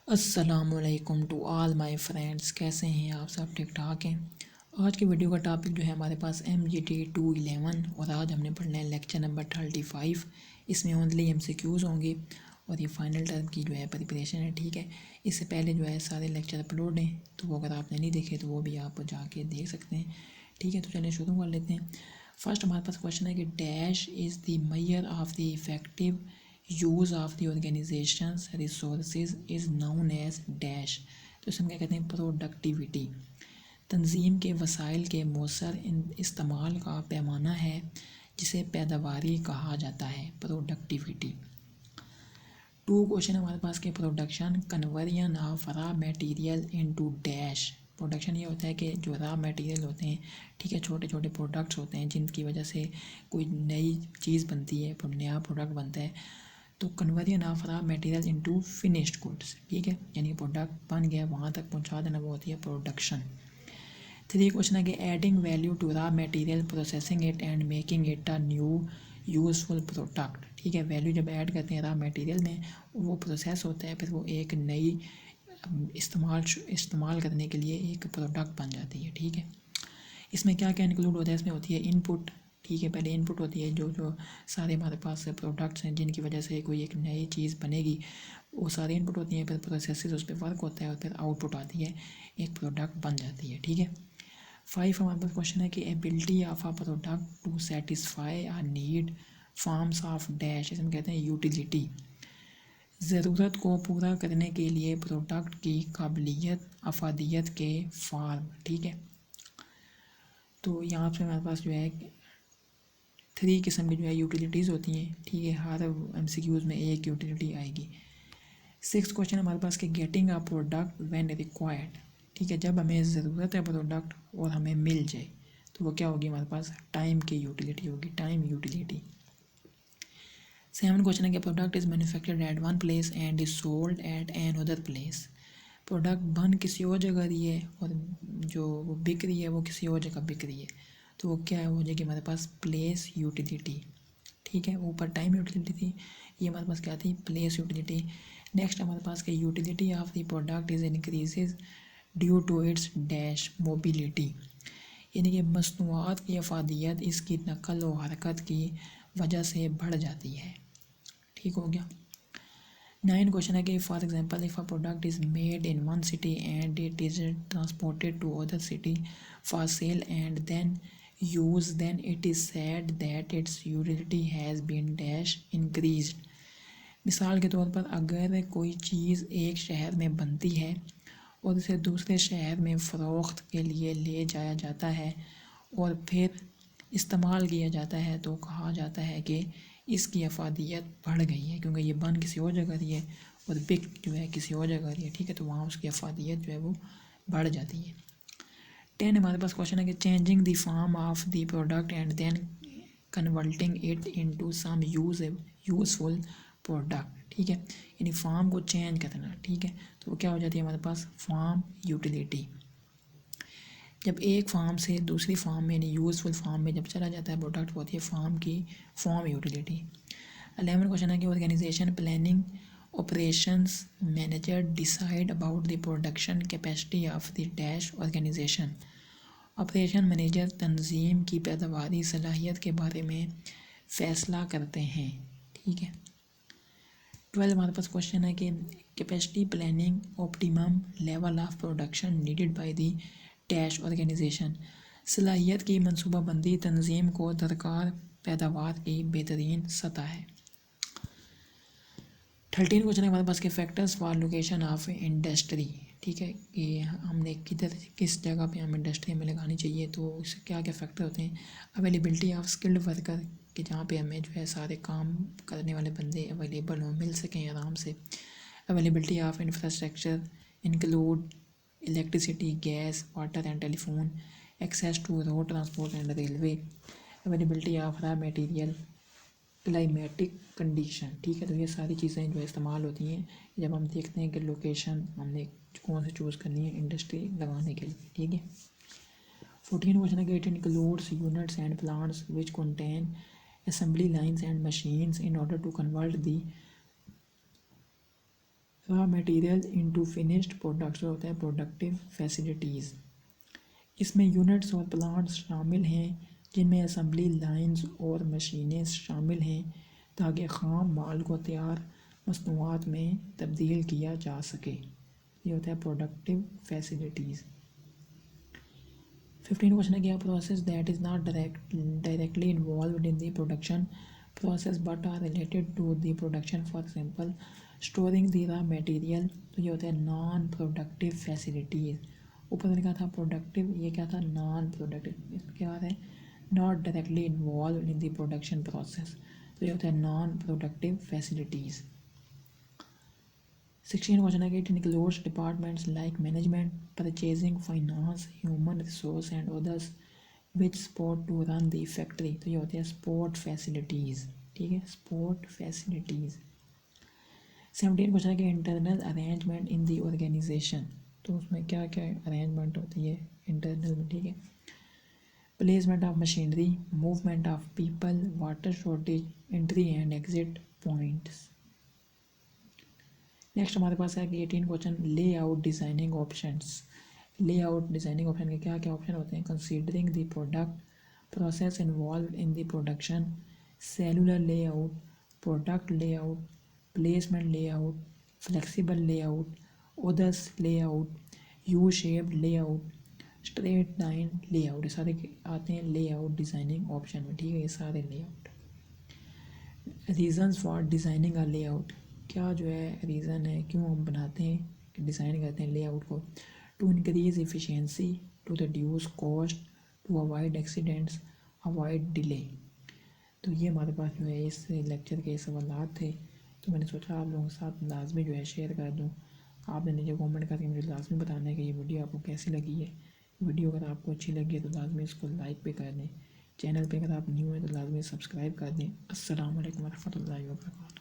अस्सलामुअलैकुम to all my friends. कैसे हैं आप सब? ठीक ठाक हैं। आज की वीडियो का टॉपिक जो है हमारे पास MGT 211 और आज हमने पढ़ना है लेक्चर नंबर 35। इसमें ओनली MCQs होंगे और ये फाइनल टर्म की जो है प्रिपरेशन है। ठीक है, इससे पहले जो है सारे लेक्चर अपलोड हैं, तो वो अगर आपने नहीं देखे तो वो भी आप जाके देख सकते हैं। ठीक है, तो चलिए शुरू कर लेते हैं। फर्स्ट हमारे पास क्वेश्चन है कि dash is the measure of the effective use of the organisations resources is known as dash. तो इसमें क्या कहते हैं? प्रोडक्टिविटी। तंजीम के वसाइल के मौसर इस्तेमाल का पैमाना है जिसे पैदावारी कहा जाता है, प्रोडक्टिविटी। टू क्वेश्चन हमारे पास के production conversion of raw material into dash. Production ये होता है कि जो रॉ मटेरियल होते हैं, ठीक है, छोटे छोटे प्रोडक्ट्स होते हैं जिनकी वजह से कोई नई चीज़ बनती है, नया प्रोडक्ट बनता है, तो conversion of raw material into finished goods. ठीक है, यानी प्रोडक्ट बन गया वहाँ तक पहुँचा देना, वो होती है प्रोडक्शन। थ्री क्वेश्चन है कि adding value to raw material, processing it and making it a new useful product. ठीक है, वैल्यू जब ऐड करते हैं रॉ मटेरियल में, वो प्रोसेस होता है, फिर वो एक नई इस्तेमाल करने के लिए एक प्रोडक्ट बन जाती है। ठीक है, इसमें क्या क्या इंक्लूड होता है? इसमें होती है इनपुट। ठीक है, पहले इनपुट होती है जो जो सारे हमारे पास प्रोडक्ट्स हैं जिनकी वजह से कोई एक नई चीज़ बनेगी, वो सारे इनपुट होती हैं, फिर प्रोसेसेस उस पर वर्क होता है और फिर आउटपुट आती है, एक प्रोडक्ट बन जाती है। ठीक है, 5 हमारे पास क्वेश्चन है कि ability of a product to satisfy a need forms of dash. इसमें कहते हैं यूटिलिटी। ज़रूरत को पूरा करने के लिए प्रोडक्ट की काबिलियत, अफादियत के फॉर्म। ठीक है, तो यहाँ पे हमारे पास जो है 3 किस्म की जो है यूटिलिटीज़ होती हैं। ठीक है, हर MCQs में एक यूटिलिटी आएगी। 6 क्वेश्चन हमारे पास कि getting a product when required. ठीक है, जब हमें ज़रूरत है प्रोडक्ट और हमें मिल जाए तो वो क्या होगी? हमारे पास टाइम की यूटिलिटी होगी, टाइम यूटिलिटी। 7 क्वेश्चन है कि product is manufactured at one place and is sold at another place. Product बन किसी और जगह रही है और जो वो बिक रही है वो किसी और जगह बिक रही है, तो वो क्या है? हो जाएगी हमारे पास प्लेस यूटिलिटी। ठीक है, ऊपर टाइम यूटिलिटी थी, ये हमारे पास क्या थी? Place utility. नेक्स्ट हमारे पास क्या? Utility of the product is increases due to its dash mobility, यानी कि मसनूआत की अफादियत इसकी नकल व हरकत की वजह से बढ़ जाती है। ठीक हो गया। 9 क्वेश्चन है कि for example if a product is made in one city and it is transported to other city for sale and then use, then it is said that its utility has been dash increased. मिसाल के तौर पर अगर कोई चीज़ एक शहर में बनती है और उसे दूसरे शहर में फ़रोख्त के लिए ले जाया जाता है और फिर इस्तेमाल किया जाता है, तो कहा जाता है कि इसकी अफादियत बढ़ गई है, क्योंकि ये बन किसी और जगह रही है और बिक जो है किसी और जगह रही है। ठीक है, तो वहाँ उसकी अफादियत जो है वो बढ़ जाती है। 10 हमारे पास क्वेश्चन है कि changing the form of the product and then converting it into some useful product. ठीक है, यानी फॉर्म को चेंज करना। ठीक है, तो वो क्या हो जाती है हमारे पास? Form utility. जब एक फार्म से दूसरी फार्म में, यानी यूजफुल फार्म में जब चला जाता है प्रोडक्ट, होती है फार्म की फॉर्म यूटिलिटी। 11 क्वेश्चन है कि organisation planning operations manager decide about the production capacity of the dash organisation. Operation manager तंजीम की पैदावारी सलाहियत के बारे में फ़ैसला करते हैं। ठीक है। 12 हमारे पास क्वेश्चन है कि capacity planning optimum level of production needed by the dash organisation. सलाहियत की मनसूबाबंदी तंजीम को दरकार पैदावार की बेहतरीन सतह है। 13 क्वेश्चन है हमारे पास के factors for location of industry. ठीक है, कि हमने किस जगह पे हम इंडस्ट्री में लगानी चाहिए, तो उससे क्या क्या फैक्टर होते हैं? अवेलेबिलिटी ऑफ स्किल्ड वर्कर, कि जहाँ पे हमें जो है सारे काम करने वाले बंदे अवेलेबल हों, मिल सकें आराम से। Availability of infrastructure include electricity, gas, water and telephone, access to road transport and railway. Availability of raw material, climatic condition. ठीक है, तो ये सारी चीज़ें जो इस्तेमाल होती हैं जब हम देखते हैं कि लोकेशन हमने कौन सी चूज़ करनी है इंडस्ट्री लगाने के लिए। ठीक है। 14 क्वेश्चन है कि it includes units and plants which contain assembly lines and machines in order to convert the raw material into finished products जो होता है प्रोडक्टिव फैसिलिटीज़। इसमें यूनिट्स और प्लांट्स शामिल हैं जिनमें असम्बली लाइंस और मशीनें शामिल हैं ताकि ख़ाम माल को तैयार मसनूआत में तब्दील किया जा सके। ये होता है प्रोडक्टिव फैसिलिटीज़। 15 क्वेश्चन है क्या process that is not directly involve in the production process but are related to the production. For example storing the raw material, तो ये होता है नॉन प्रोडक्टिव फैसिलिटीज़। ऊपर लिखा था प्रोडक्टिव, ये क्या था नॉन प्रोडक्टिव। इसमें क्या है not directly involve in the production process, तो ये होता है नॉन प्रोडक्टिव फैसिलिटीज़। 16 क्वेश्चन है कि it includes departments like management, purchasing, finance, human resource and others which support to run the factory, तो ये होते हैं स्पोर्ट फैसिलिटीज़। ठीक है, स्पोर्ट फैसिलिटीज़। 17 क्वेश्चन है कि internal arrangement in the organisation, तो उसमें क्या क्या अरेंजमेंट होती है इंटरनल में। ठीक है, placement of machinery, movement of people, water shortage, entry and exit points. Next हमारे पास है कि 18 question layout designing options. Layout designing option के क्या क्या ऑप्शन होते हैं considering the product process involve in the production, cellular layout, product layout, placement layout, flexible layout, others layout, U shaped layout, straight line layout. ये सारे आते हैं layout designing option में। ठीक है, ये सारे layout. Reasons for designing a layout, क्या जो है रीज़न है क्यों हम बनाते हैं डिज़ाइन करते हैं लेआउट को। To increase efficiency, to reduce cost, to avoid accidents, avoid delay. तो ये हमारे पास जो है इस लेक्चर के सवाल थे, तो मैंने सोचा आप लोगों के साथ लाजमी जो है शेयर कर दूँ। आपने नीचे कमेंट करके मुझे लाजमी बताना है कि ये वीडियो आपको कैसी लगी है। वीडियो अगर आपको अच्छी लगी है तो लाजमी इसको लाइक भी कर दें। चैनल पे अगर आप न्यू हैं तो लाजमी सब्सक्राइब कर दें। अस्सलाम वालेकुम रहमतुल्लाहि व बरकातहू।